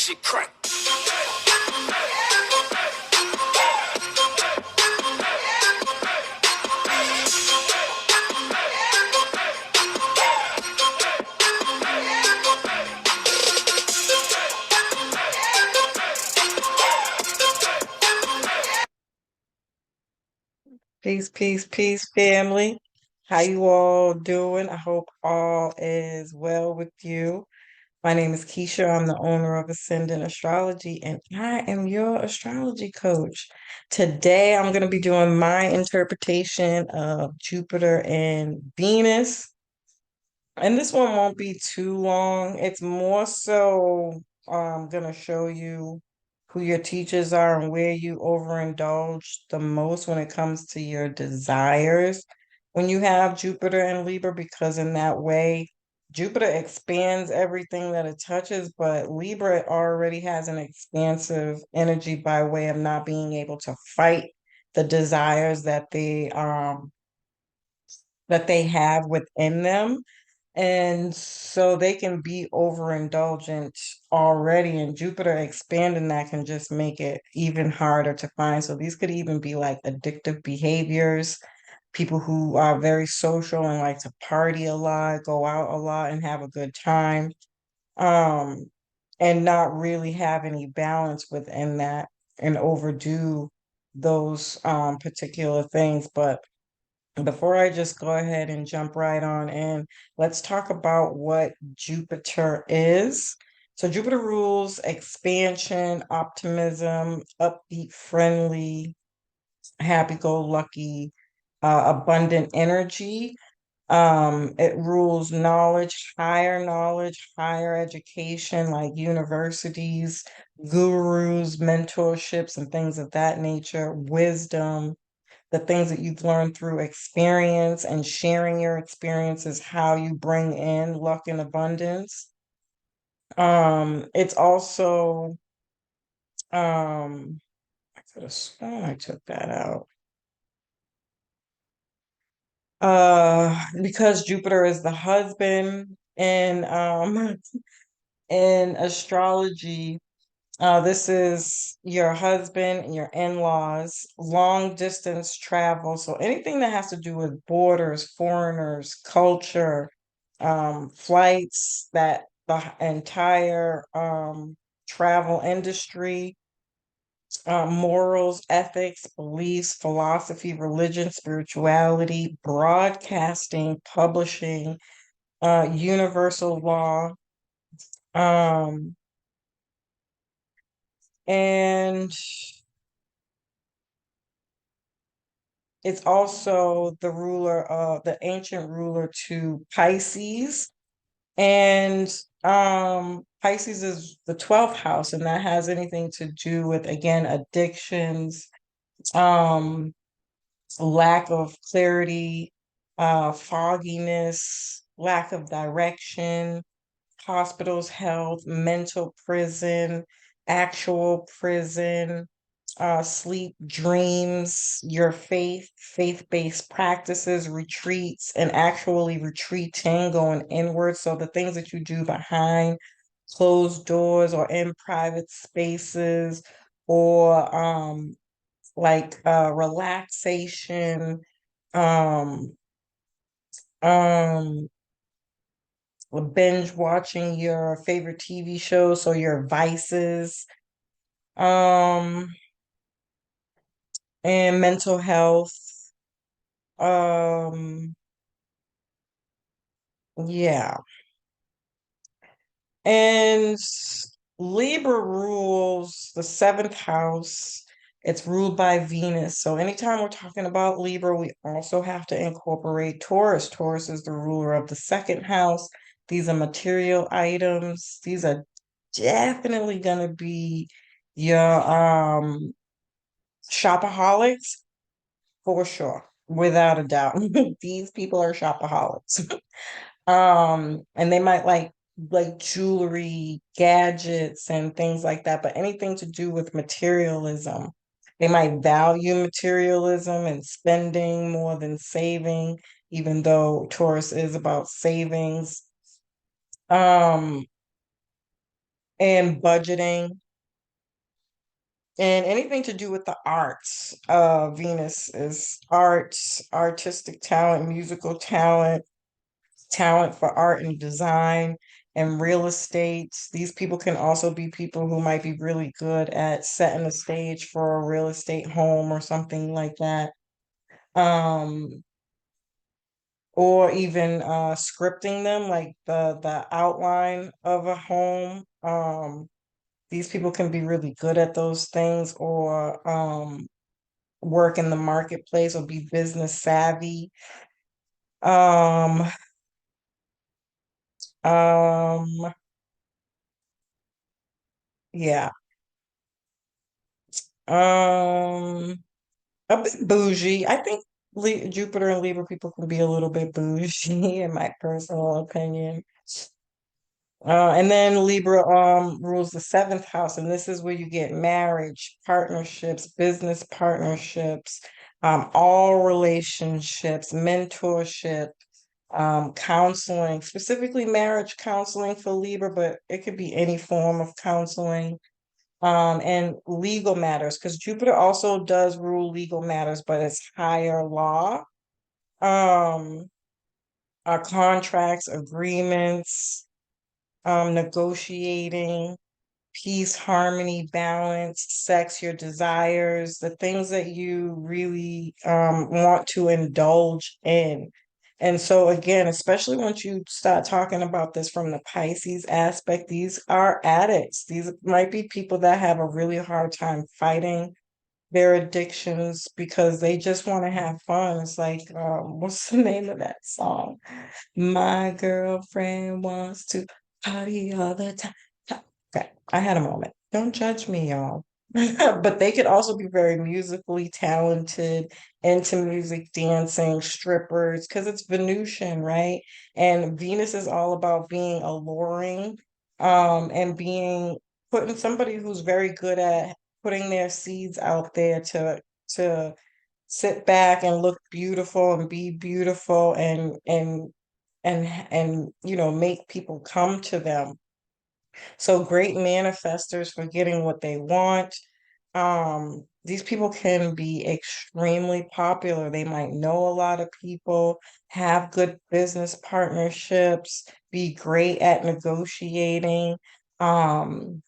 shit crack. Peace, peace, peace, family. How you all doing? I hope all is well with you. My name is Keisha. I'm the owner of Ascendant Astrology, and I am your astrology coach. Today, I'm going to be doing my interpretation of Jupiter and Venus. And this one won't be too long. It's more so gonna show you who your teachers are and where you overindulge the most when it comes to your desires when you have Jupiter and Libra, because in that way, Jupiter expands everything that it touches, but Libra already has an expansive energy by way of not being able to fight the desires that they have within them. And so they can be overindulgent already, and Jupiter expanding that can just make it even harder to find. So these could even be like addictive behaviors, people who are very social and like to party a lot, go out a lot and have a good time, um, and not really have any balance within that and overdo those particular things. But before I just go ahead and jump right on in, let's talk about what Jupiter is. So, Jupiter rules expansion, optimism, upbeat, friendly, happy go lucky, abundant energy. It rules knowledge, higher education, like universities, gurus, mentorships, and things of that nature, wisdom, the things that you've learned through experience, and sharing your experiences, how you bring in luck and abundance. It's also I could have sworn I took that out. Because Jupiter is the husband and in astrology, this is your husband and your in-laws, long distance travel. So anything that has to do with borders, foreigners, culture, flights, that the entire travel industry, morals, ethics, beliefs, philosophy, religion, spirituality, broadcasting, publishing, universal law, um, and it's also the ancient ruler to Pisces. And Pisces is the 12th house, and that has anything to do with, again, addictions, um, lack of clarity, fogginess, lack of direction, hospitals, health, mental prison, actual prison, sleep, dreams, your faith-based practices, retreats, and actually retreating, going inward. So the things that you do behind closed doors or in private spaces, or like relaxation, um, um, binge watching your favorite TV shows, so your vices, um, and mental health. Um, yeah. And Libra rules the seventh house. It's ruled by Venus. So anytime we're talking about Libra, we also have to incorporate Taurus. Taurus is the ruler of the second house. These are material items. These are definitely gonna be your shopaholics for sure, without a doubt. These people are shopaholics. And they might like jewelry, gadgets, and things like that, but anything to do with materialism. They might value materialism and spending more than saving, even though Taurus is about savings. Um, and budgeting and anything to do with the arts. Venus is arts, artistic talent, musical talent, talent for art and design and real estate. These people can also be people who might be really good at setting the stage for a real estate home or something like that. Um, or even scripting them, like the outline of a home. These people can be really good at those things, or work in the marketplace or be business savvy. Um, um, yeah. A bit bougie. I think Jupiter and Libra people can be a little bit bougie, in my personal opinion. And then Libra rules the seventh house, and this is where you get marriage, partnerships, business partnerships, all relationships, mentorship, counseling, specifically marriage counseling for Libra, but it could be any form of counseling. And legal matters, because Jupiter also does rule legal matters, but it's higher law. Um, our contracts, agreements, negotiating, peace, harmony, balance, sex, your desires, the things that you really want to indulge in. And so, again, especially once you start talking about this from the Pisces aspect, these are addicts. These might be people that have a really hard time fighting their addictions because they just want to have fun. It's like, what's the name of that song? My girlfriend wants to party all the time. Okay, I had a moment. Don't judge me, y'all. But they could also be very musically talented, into music, dancing, strippers, because it's Venusian, right? And Venus is all about being alluring, and being putting somebody who's very good at putting their seeds out there to sit back and look beautiful and be beautiful and make people come to them. So great manifestors for getting what they want. These people can be extremely popular. They might know a lot of people, have good business partnerships, be great at negotiating. Um,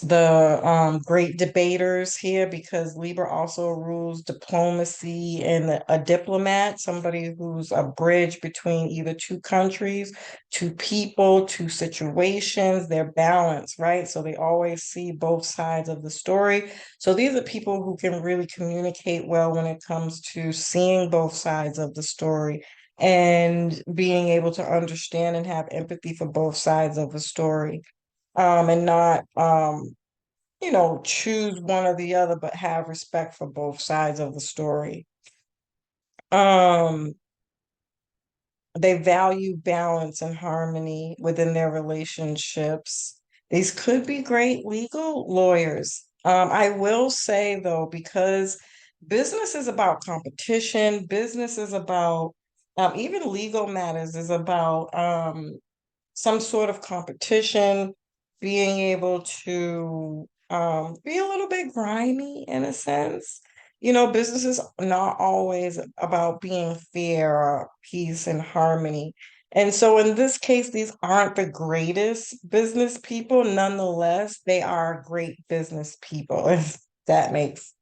the great debaters here, because Libra also rules diplomacy and a diplomat, somebody who's a bridge between either two countries, two people, two situations. They're balanced, right? So they always see both sides of the story. So these are people who can really communicate well when it comes to seeing both sides of the story and being able to understand and have empathy for both sides of the story, and not choose one or the other, but have respect for both sides of the story. Um, they value balance and harmony within their relationships. These could be great legal lawyers. I will say though, because business is about competition, business is about even legal matters is about some sort of competition, being able to be a little bit grimy in a sense. Business is not always about being fair or peace and harmony. And so in this case, these aren't the greatest business people. Nonetheless, they are great business people, if that makes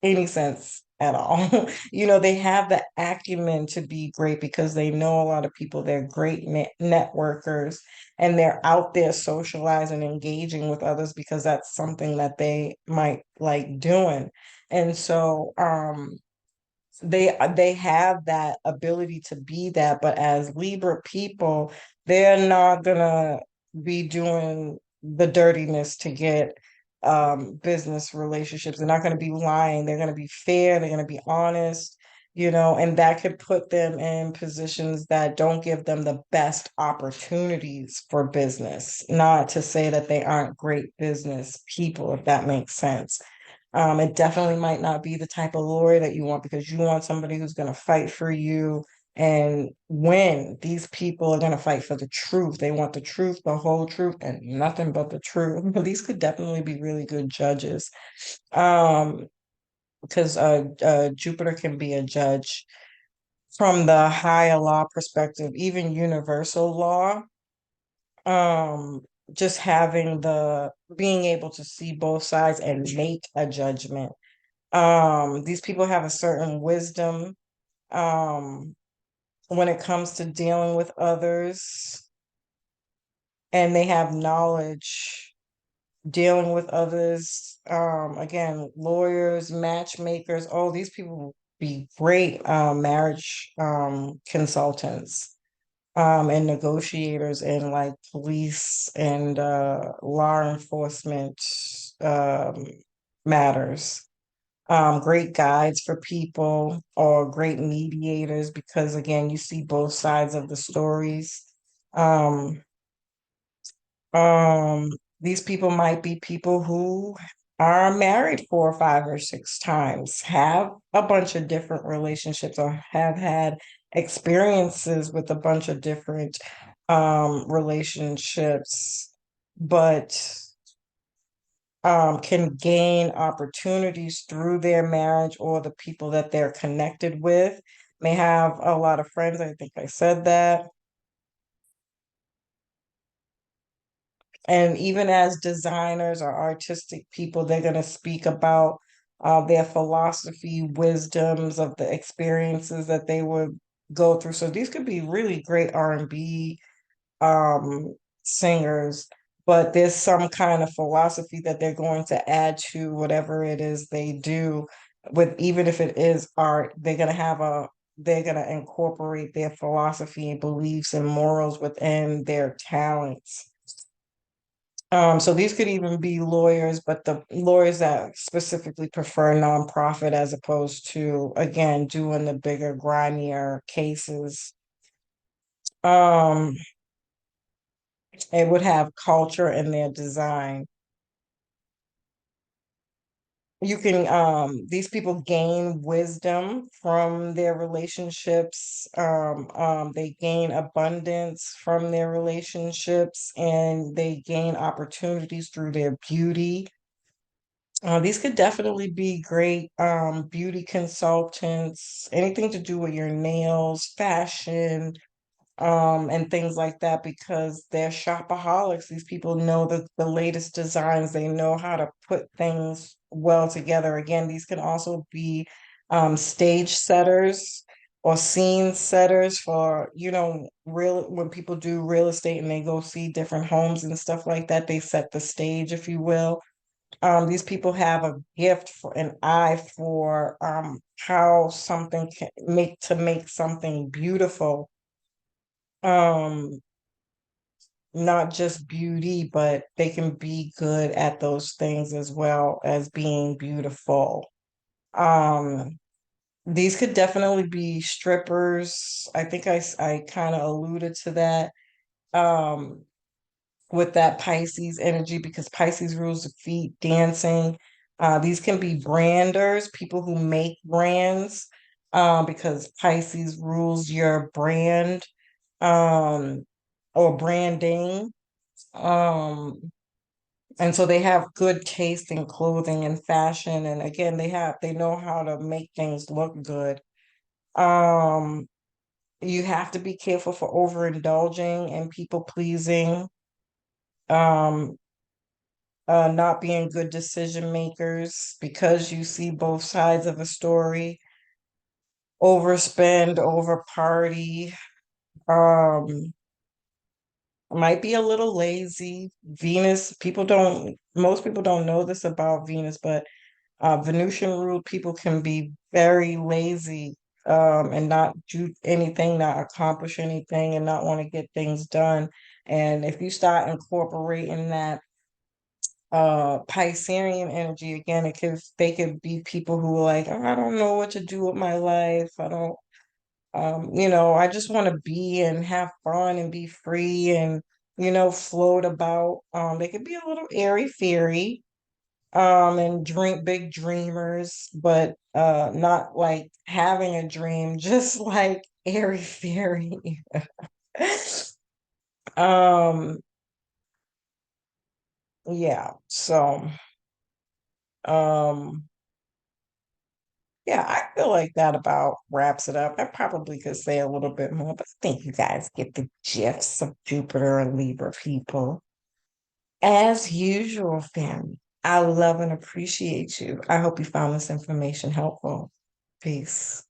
any sense at all. They have the acumen to be great because they know a lot of people. They're great networkers, and they're out there socializing, engaging with others because that's something that they might like doing. And so, they have that ability to be that, but as Libra people, they're not gonna be doing the dirtiness to get business relationships. They're not gonna be lying. They're gonna be fair, they're gonna be honest, and that could put them in positions that don't give them the best opportunities for business. Not to say that they aren't great business people, if that makes sense. It definitely might not be the type of lawyer that you want, because you want somebody who's going to fight for you, and when these people are going to fight for the truth. They want the truth, the whole truth, and nothing but the truth. These could definitely be really good judges. Um, because Jupiter can be a judge from the higher law perspective, even universal law. Um, just having the being able to see both sides and make a judgment. These people have a certain wisdom um when it comes to dealing with others, and they have knowledge dealing with others. Again, lawyers, matchmakers, oh, these people will be great marriage consultants and negotiators and like police and law enforcement um, matters. Great guides for people or great mediators because again, you see both sides of the stories. Um, um, these people might be people who are married 4 or 5 or 6 times, have a bunch of different relationships, or have had experiences with a bunch of different relationships, but can gain opportunities through their marriage or the people that they're connected with. May have a lot of friends. I think I said that. And even as designers or artistic people, they're going to speak about their philosophy, wisdoms of the experiences that they would go through. So these could be really great R&B singers, but there's some kind of philosophy that they're going to add to whatever it is they do. With even if it is art, they're going to incorporate their philosophy and beliefs and morals within their talents. So these could even be lawyers, but the lawyers that specifically prefer nonprofit as opposed to, again, doing the bigger, grimier cases. Um, it would have culture in their design. You can, these people gain wisdom from their relationships. They gain abundance from their relationships, and they gain opportunities through their beauty. These could definitely be great beauty consultants, anything to do with your nails, fashion, and things like that, because they're shopaholics. These people know the latest designs, they know how to put things well together. Again, these can also be stage setters or scene setters for, real when people do real estate and they go see different homes and stuff like that, they set the stage, if you will. These people have a gift for an eye for how something can make something beautiful. Um, Not just beauty, but they can be good at those things as well as being beautiful. Um, these could definitely be strippers. I think I kind of alluded to that. Um, with that Pisces energy because Pisces rules the feet, dancing. These can be branders, people who make brands, because Pisces rules your brand, um, or branding. Um, and so they have good taste in clothing and fashion. And again, they know how to make things look good. Um, you have to be careful for overindulging and people pleasing. Um, not being good decision makers because you see both sides of a story, overspend, over party, um, might be a little lazy. Most people don't know this about Venus, but Venusian ruled people can be very lazy, and not do anything, not accomplish anything, and not want to get things done. And if you start incorporating that Piscean energy again, they could be people who are like, "Oh, I don't know what to do with my life. I don't I just want to be and have fun and be free and float about. They could be a little airy fairy, and big dreamers, but not like having a dream, just like airy fairy. Um, yeah, so um yeah, I feel like that about wraps it up. I probably could say a little bit more, but I think you guys get the gist of Jupiter and Libra people. As usual, family, I love and appreciate you. I hope you found this information helpful. Peace.